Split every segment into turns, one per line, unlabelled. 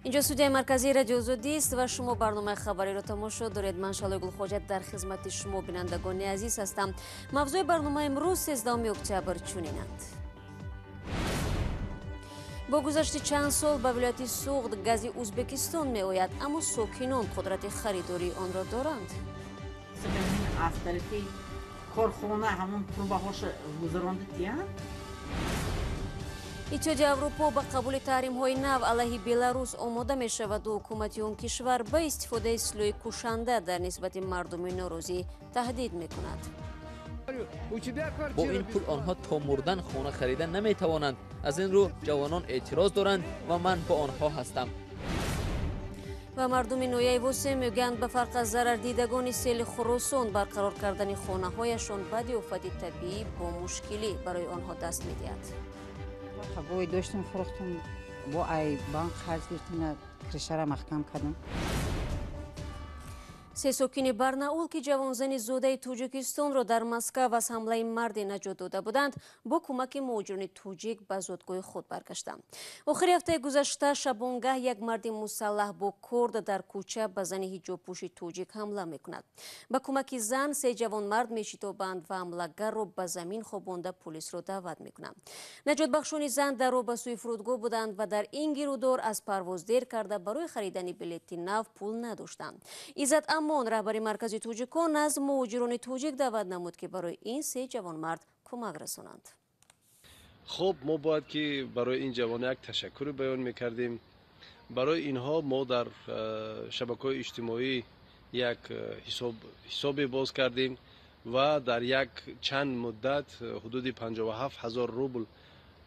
اینجا استودیوی مرکزی رادیو آزادی است و شما برنامه خبری را تماشا دارید. من شالای گلخواجت در خدمت شما بینندگان عزیز هستم. موضوع برنامه امروز 13 اکتبر چنینند: با گذشت چند سال به ولایت سوغد گاز ازبکستان می آید، اما ساکنان قدرت خریداری آن را دارند.
از طرفی کارخانه همون پروبهاش گذرانده تیان.
اتحادیه اروپا با قبول تحریم‌های نو علیه بلاروس آماده می‌شود و حکومت آن کشور به استفاده سلاح کشنده در نسبت مردم ناراضی تهدید می‌کند.
با این پول آنها تا مردن خانه خریدن نمی‌توانند. از این رو جوانان اعتراض دارند و من با آنها هستم.
و مردم نویه واسه میگویند به فرق از ضرر دیدگان سیل خراسان برقرار کردن خانه‌هایشان بعد آفت طبیعی با مشکلی برای آنها دست می‌دهد.
خبوی داشتم فروختم با ای بانک خرج گرفتم کرشه را محکم کردم.
سه ساکن برناول که جوانزن زوده توجیکستان را در مسکو از حمله مرد نجات داده بودند با کمک مهاجران توجیک به زادگاه خود برگشتند. آخر هفته گذشته شبانگاه یک مرد مسلح با کرد در کوچه به زن حجاب پوش توجیک حمله میکند. با کمک زن سه جوان مرد میشتابند و حمله‌گر را به زمین خوابانده پلیس را دعوت میکنند. نجات بخشان زن در رو به سوی فرودگاه بودند و در این گیرودار از پرواز دیر کرده برای خریدن بلیط نو پول نداشتند. عزت امان رهبر مرکز توجیکان از مهاجران توجیک دعوت نمود که برای این سه جوان مرد کمک رسانند.
خب ما باید که برای این جوان یک تشکر بیان میکردیم. برای اینها ما در شبکه‌های اجتماعی یک حساب باز کردیم و در یک چند مدت حدود 57,000 روبل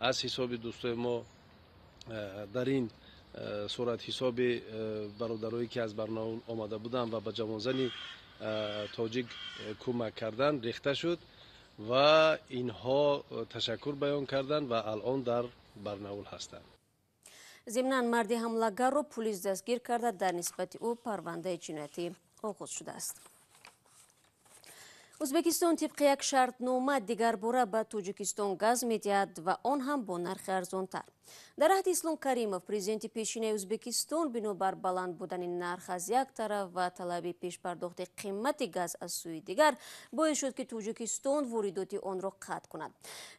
از حساب دوستای ما در این صورت حساب برادرایی که از برناول آمده بودند و به جوانزن تاجیک کمک کردن ریخته شد و اینها تشکر بیان کردند و الان در برناول هستند.
ضمناً مرد حمله‌گر را پلیس دستگیر کرده در نسبت او پرونده جنایتی آغاز شده است. ازبکستان طبق یک شرطنامه دیگر باره به توجیکستان گاز می‌دهد و آن هم با نرخ ارزان‌تر. در عهد اسلام کریمов президент پیشین ازبکستان بنابر بلند بودن نرخ از یک طرف و طلب پیش پرداخت قیمت گاز از سوی دیگر باعث شد که توجیکستان واردات آن را قطع کند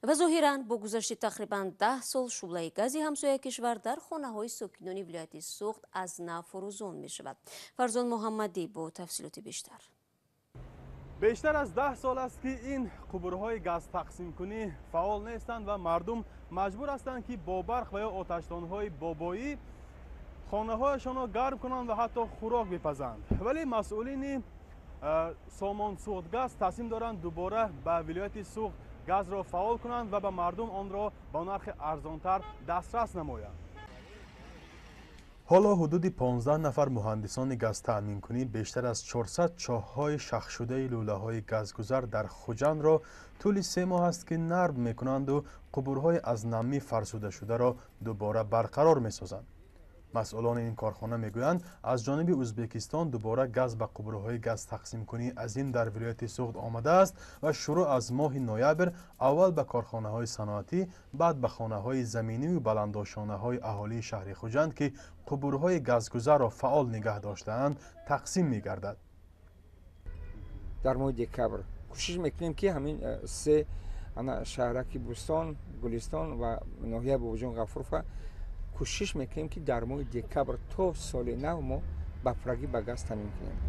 و ظاهراً با گذشت تقریباً 10 سال شعله گازی همسایه کشور در خانه‌های ساکنان ولایت سوغد از نو فروزان می‌شود. فرزان محمدی با تفصیلات بیشتر.
بیشتر از 10 سال است که این قبورهای گاز تقسیم کنی فعال نیستند و مردم مجبور هستند که با برق و یا آتشدانهای بابایی خانه‌هایشان را گرم کنند و حتی خوراک بپزند. ولی مسئولین سامان سوغد گاز تصمیم دارند دوباره به ولایت سوغد گاز را فعال کنند و به مردم آن را با نرخ ارزانتر دسترس نمایند. حالا حدود 15 نفر مهندسان گاز تأمین کنی بیشتر از 400 چاه‌های شخ شده لوله‌های گازگذر در خوجند را طول 3 ماه است که نرم می‌کنند و قبورهای از نمی فرسوده شده را دوباره برقرار می‌سازند. مسئولان این کارخانه میگویند از جانب ازبکستان دوباره گاز به قبورهای گاز تقسیم کنی عظیم در ولایت سوغد آمده است و شروع از ماه نوامبر اول به کارخانه‌های صنعتی بعد به خانه‌های زمینی و بلندآشانه‌های اهالی شهر خوجند که قبورهای گازگذر را فعال نگه داشته‌اند تقسیم می‌گردد.
در ماه دکبر کوشش میکنیم که همین سه شهرک بوستان، گلستان و ناحیه بوجان غفور کوشش میکنیم که در ماه دکبر تا سال نو ما بفرگی به گاز تامین کنیم.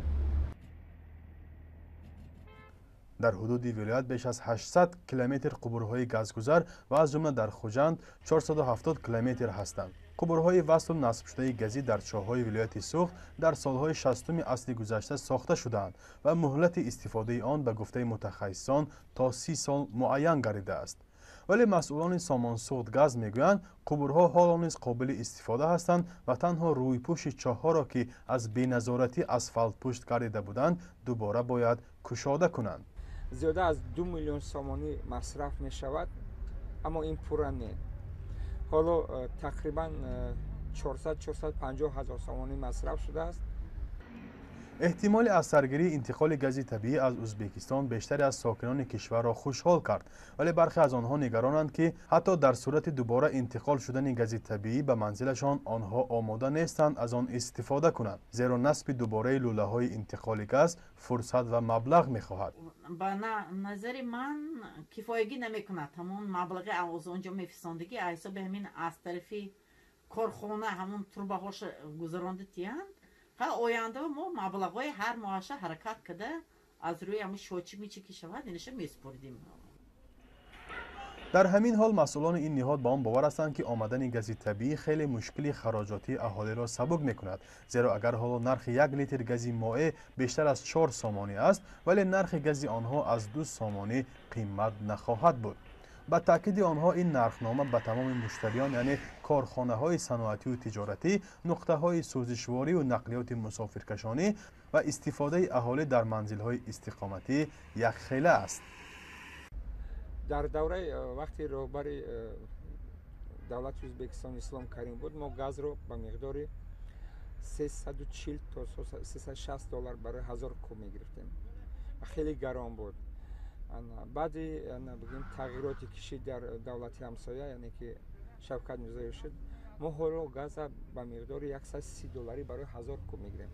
در حدود ولایت بیش از 800 کیلومتر قبورهای گازگذر و از جمله در خوجند 470 کیلومتر هستند. قبورهای وصل و نصب شده گازی در چاه‌های ولایت سوغد در سالهای 60 اصل گذشته ساخته شدند و مهلت استفاده آن به گفته متخصصان تا 30 سال معین گردیده است. ولی مسئولان سامان سوغد گاز میگویند قبورها حالا نیز قابل استفاده هستند و تنها روی پوش چاه‌ها را که از بی‌نظارتی اسفالت پشت گردیده بودند دوباره باید گشاده کنند.
زیاده از 2 میلیون سامانی مصرف می شود، اما این پوره نیست. حالا تقریبا 400-450 هزار سامانی مصرف شده است.
احتمال از سرگیری انتقال گاز طبیعی از ازبکستان بیشتر از ساکنان کشور را خوشحال کرد، ولی برخی از آنها نگرانند که حتی در صورت دوباره انتقال شدن گاز طبیعی به منزلشان آنها آماده نیستند از آن استفاده کنند، زیرا نصب دوباره لوله های انتقال گاز فرصت و مبلغ می‌خواهد.
به نظر من کفایگی نمی‌کند همون مبلغ از اونجا می‌فرستندگی حساب همین از طرفی کارخانه همون تربه هاش گذرانده تیند. آینده ما مبلغ‌های هر ماهش حرکت کرده از روی همون شوچی میچی که شود اینش میسپردیم.
در همین حال مسئولان این نهاد با آن باور هستند که آمدن گاز طبیعی خیلی مشکل خراجاتی اهالی را سبک میکند، زیرا اگر حالا نرخ 1 لیتر گاز مائع بیشتر از 4 سامانی است ولی نرخ گاز آنها از 2 سامانی قیمت نخواهد بود. با تاکید آنها این نرخنامه به تمام مشتریان یعنی کارخانه های صنعتی و تجارتی، نقطه های سوزشواری و نقلیات مسافرکشانی و استفاده اهالی در منزل های استقامتی یک خیله است.
در دوره وقتی رهبر دولت ازبکستان اسلام کریم بود ما گاز رو به مقدار 340 تا 360 دلار برای 1000 کوب میگرفتیم. خیلی گران بود. بعدی بگیم تغییراتی کشید در دولت همسایه یعنی که شوکت میرزایی شد ما حالا گاز به مقدار 130 دلاری برای 1000 کوب میگیریم.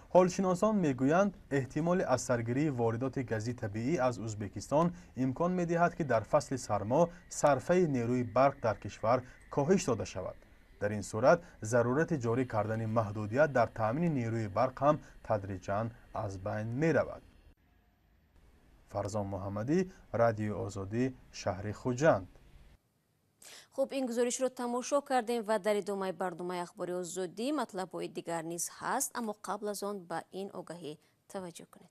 حالشناسان میگویند احتمال از سرگیری واردات گاز طبیعی از ازبکستان امکان میدهد که در فصل سرما صرفه نیروی برق در کشور کاهش داده شود. در این صورت ضرورت جاری کردن محدودیت در تامین نیروی برق هم تدریجاً از بین می رود. فرزان محمدی، رادیو آزادی، شهر خوجند.
خب این گزارش رو تماشا کردیم و در ادامه برنامه اخباری آزادی مطلب‌های دیگر نیز هست، اما قبل از آن به این آگهی توجه کنید.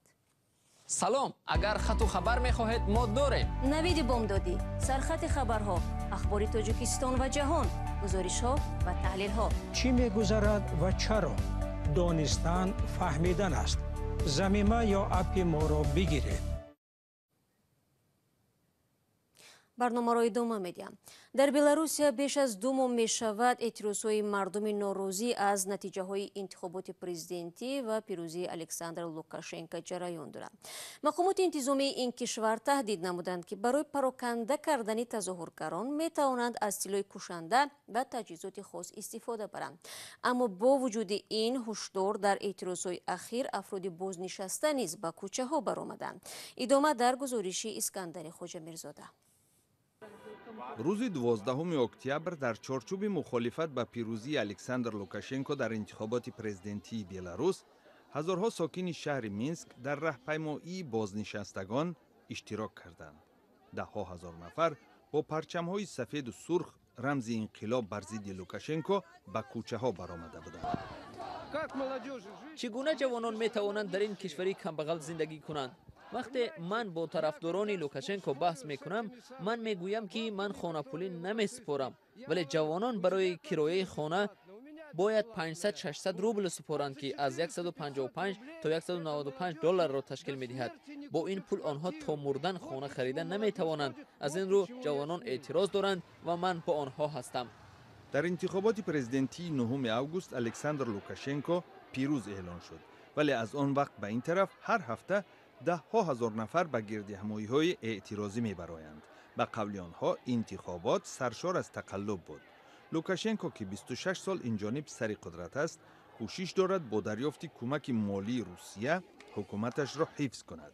سلام، اگر خط و خبر می‌خواهید ما داریم.
نوید بامدادی، سرخط خبرها، اخبار تاجیکستان و جهان، گزارش‌ها و تحلیل‌ها.
چی می‌گذرد و چرا؟ دانستن فهمیدن است. ضمیمه یا اپ ما را بگیرید.
برنامه را ادامه میدیم. در بلاروسیا بیش از 2 ماه می شود اعتراضهای مردم ناراضی از نتیجه های انتخابات پرزیدنتی و پیروزی الکساندر لوکاشنکو جریان دارد. مقامات انتظامی این کشور تهدید نمودند که برای پراکنده کردن تظاهرگران می توانند از سلاح کشنده و تجهیزات خاص استفاده برند. اما با وجود این هشدار در اعتراضهای اخیر افراد بازنشسته نیز به کوچه ها برآمدند. ادامه در گزارش اسکندر خوجا میرزاده.
روز 12 اکتبر در چارچوب مخالفت با پیروزی الکساندر لوکاشنکو در انتخابات پرزیدنتی بلاروس، هزارها ساکن شهر مینسک در راهپیمایی بازنشستگان اشتراک کردند. ده‌ها هزار نفر با پرچم‌های سفید و سرخ رمز انقلاب بر ضد لوکاشنکو به کوچه‌ها برآمده بودند.
چگونه جوانان می توانند در این کشوری کمبغل زندگی کنند؟ وقتی من با طرفداران لوکاشنکو بحث میکنم، من میگویم که من خانه پولی نمیسپارم، ولی جوانان برای کرایه خانه باید 500-600 روبل سپارند که از 155 تا 195 دلار را تشکیل میدهد. با این پول آنها تا مردن خانه خریدن نمیتوانند. از این رو جوانان اعتراض دارند و من با آنها هستم.
در انتخابات پرزیدنتی 9 آگوست الکساندر لوکاشنکو پیروز اعلان شد، ولی از آن وقت به این طرف هر هفته 10,000 نفر به گردهمایی‌های اعتراضی می‌برآیند. به قول آنها انتخابات سرشار از تقلب بود. لوکاشنکو که 26 سال این جانب سر قدرت است، کوشش دارد با دریافت کمک مالی روسیه حکومتش را حفظ کند.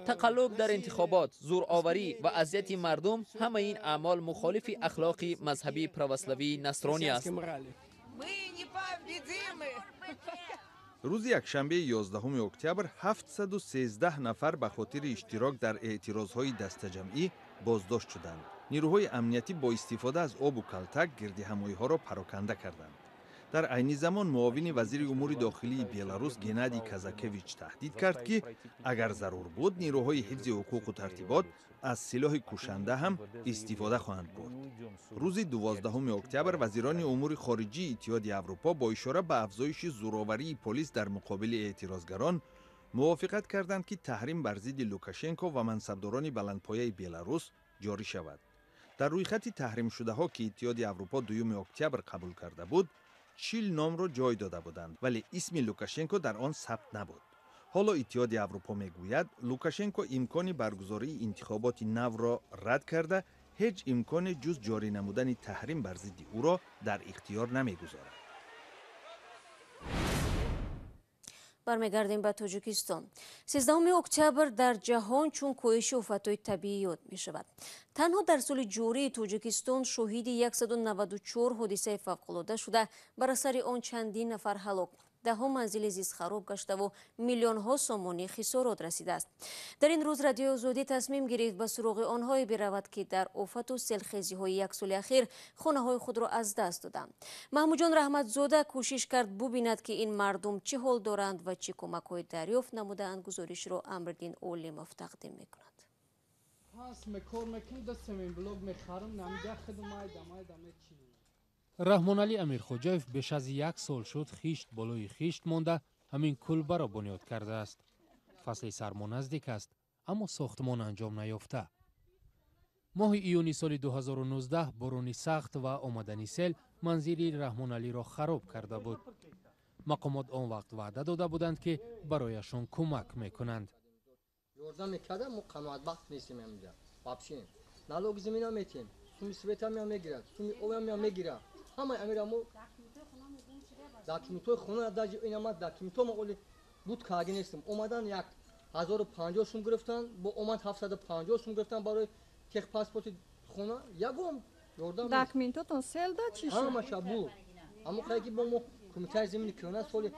تقلب در انتخابات، زورآوری و اذیت مردم، همه این اعمال مخالف اخلاق مذهبی پروسلوی نصرانی است.
روز یکشنبه 11 اکتبر 713 نفر به خاطر اشتراک در اعتراضهای دسته‌جمعی بازداشت شدند. نیروهای امنیتی با استفاده از آب و کلتک گردهمایی‌ها را پراکنده کردند. در عین زمان معاون وزیر امور داخلی بلاروس گنادی کازاکویچ تهدید کرد که اگر ضرور بود نیروهای حفظ حقوق و ترتیبات از سلاح کشنده هم استفاده خواهند برد. روز 12 اکتبر وزیران امور خارجی اتحادیه اروپا با اشاره به افزایش زورآوری پلیس در مقابل اعتراضگران موافقت کردند که تحریم بر ضد لوکاشنکو و منصبداران بلندپایه بلاروس جاری شود. در رویخط تحریم شده ها که اتحادیه اروپا 2 اکتبر قبول کرده بود 40 نام را جای داده بودند ولی اسم لوکاشنکو در آن ثبت نبود. حالا اتحادیه اروپا میگوید لوکاشنکو امکان برگزاری انتخابات نو را رد کرده هیچ امکان جز جاری نمودن تحریم بر ضد او را در اختیار نمیگذارد.
برمیگردیم به تاجیکستان. 13 اکتبر در جهان چون کاهش آفت‌های طبیعی یاد می شود. تنها در سال جاری تاجیکستان شاهد 194 حادثه فوق‌العاده شده، بر اثر آن چندین نفر هلاک، ده‌ها منزل زیست خراب گشته و میلیون‌ها سامانی خسارات رسیده است. در این روز رادیو آزادی تصمیم گرفت به سراغ آنهایی برود که در آفت و سیلخیزی‌های یک سال اخیر خانه‌های خود را از دست دادند. محمود جان رحمتزاده کوشش کرد ببیند که این مردم چه حال دارند و چه کمک‌های دریافت نموده‌اند. گزارش را امردین اولیموف تقدیم می‌کند.
رحمان علی امیرخوجایف بیش از 1 سال شد خیشت بالای خیشت مانده همین کلبه را بنیاد کرده است. فصل سرما نزدیک است اما ساختمان انجام نیافته. ماه ایونی سال 2019 بارانی سخت و آمدنی سیل منزل رحمان علی را خراب کرده بود. مقامات آن وقت وعده داده بودند که برایشان کمک میکنند.
یاردم میکردم ما قناعت بخت نیستیم اینجا. واپسیم. نالوگ زمین میتیم. سومی سویتا میگیرد. سومی اویا میگیرد. همه امیرامو داکیمتو خونه داج اینما داکیمتو ما اولی بود کاغی نیستم. اومدن یک 1050 سوم گرفتن با اومد 750 سوم گرفتن برای که پاسپورت خونه یگم یاردم
داکیمتو تون سیل داد چی شد؟
همه شبو. اما خیلی با ما کمیته زمین کیونه سال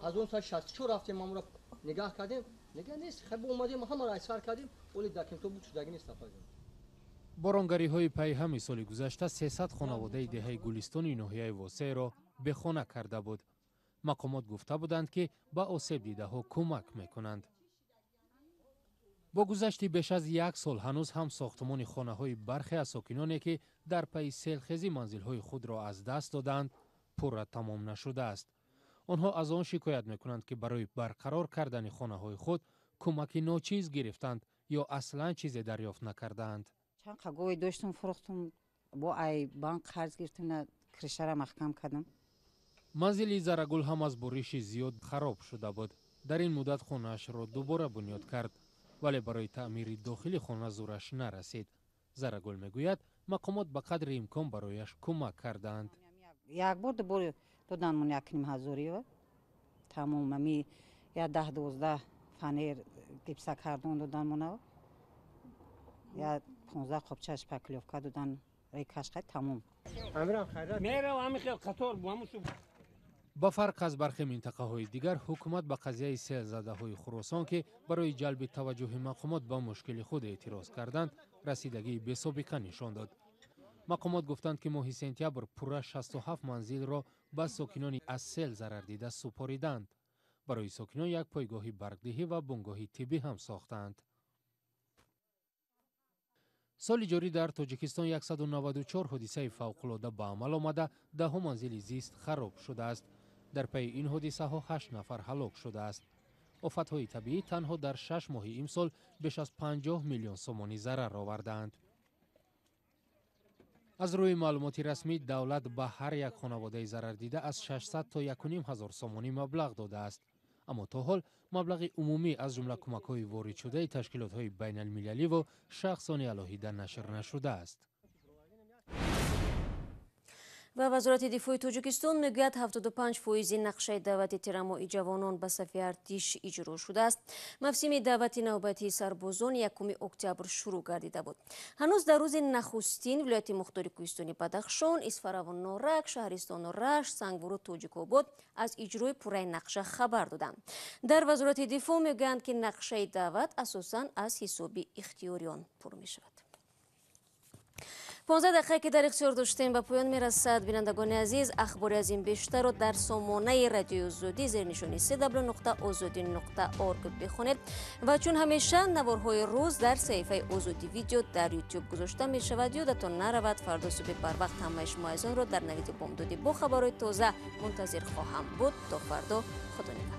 1964 رفتیم ما را نگاه کردیم. نگاه نیست خب اومدیم همه را اصرار کردیم ولی داکیمتو بود شدگی نیست فهمیدیم.
بارانگری های پی همی سال گذشته 300 خانواده دهه گلستان ناحیه واسع را به خانه کرده بود. مقامات گفته بودند که با آسیب دیده ها کمک میکنند. با گذشت بیش از 1 سال هنوز هم ساختمان خانه های برخی از ساکنانی که در پی سیلخیزی منزل های خود را از دست دادند پورا تمام نشده است. آنها از آن شکایت میکنند که برای برقرار کردن خانه های خود کمک ناچیز گرفتند یا اصلا چیزی دریافت نکردند.
چند قگوی داشتم فروختم با ای بانک قرض گرفتم کرشه را محکم کردم.
منزل زرگل هم از بارش زیاد خراب شده بود. در این مدت خانه‌اش را دوباره بنیاد کرد ولی برای تعمیر داخل خانه زورش نرسید. زرگل میگوید مقامات به قدر امکان برایش کمک کردند.
یک بار دوباره دادن من 1,500 تمام می یا 10-12 فنر گیپسا کردن دادن من یا 15 قبچه شپکلیوفکا دادن رای کشقه تمام.
با فرق از برخی منطقه های دیگر حکومت به قضیه سیل زده های خراسان که برای جلب توجه مقامات به مشکل خود اعتراض کردند رسیدگی بی سابقه نشان داد. مقامات گفتند که ماه سپتامبر پورا 67 منزل را به ساکنان از سیل ضرر دیده سپاریدند. برای ساکنان یک پایگاه برگدهی و بنگاه طبی هم ساختند. سال جاری در تاجیکستان 194 حادثه فوق‌العاده به عمل آمده 10 منزل زیست خراب شده است. در پی این حادثه ها 8 نفر هلاک شده است. آفت‌های طبیعی تنها در 6 ماه امسال بیش از 50 میلیون سومانی ضرر آوردند. از روی معلومات رسمی دولت به هر یک خانواده ضرر دیده از 600 تا 1,500 سومانی مبلغ داده است. اما تا حال مبلغ عمومی از جمله کمک‌های وارد شده تشکیلات‌های بین‌المللی و شخصانی علاهیده نشر نشده است.
و وزارت دفاع تاجیکستان میگوید 75% نقشه دعوت تیرمایی جوانان به صف ارتش اجرا شده است. موسم دعوت نوبتی سربازان 1 اکتبر شروع گردیده بود. هنوز در روز نخستین ولایت مختار کوهستانی بدخشان، اسفراون نورک، شهرستان رشت، سنگورو تاجیک‌آباد از اجرای پوره نقشه خبر دادند. در وزارت دفاع میگویند که نقشه دعوت اساساً از حساب اختیاریان پر می شود. 15 دقیقه که در اختیار داشتیم به پایان میرسد. بینندگان عزیز، اخباری از این بیشتر را در سامانه رادیو آزادی زیر نشانی www.azadi.org بخونید و چون همیشه نوارهای روز در صفحه آزادی ویدیو در یوتیوب گذاشته می شود. یادتان نرود فردا صبح بر وقت همه شما را در نوید بامدادی با خبرهای تازه منتظر خواهم بود. تا فردا، خدا نگهدار.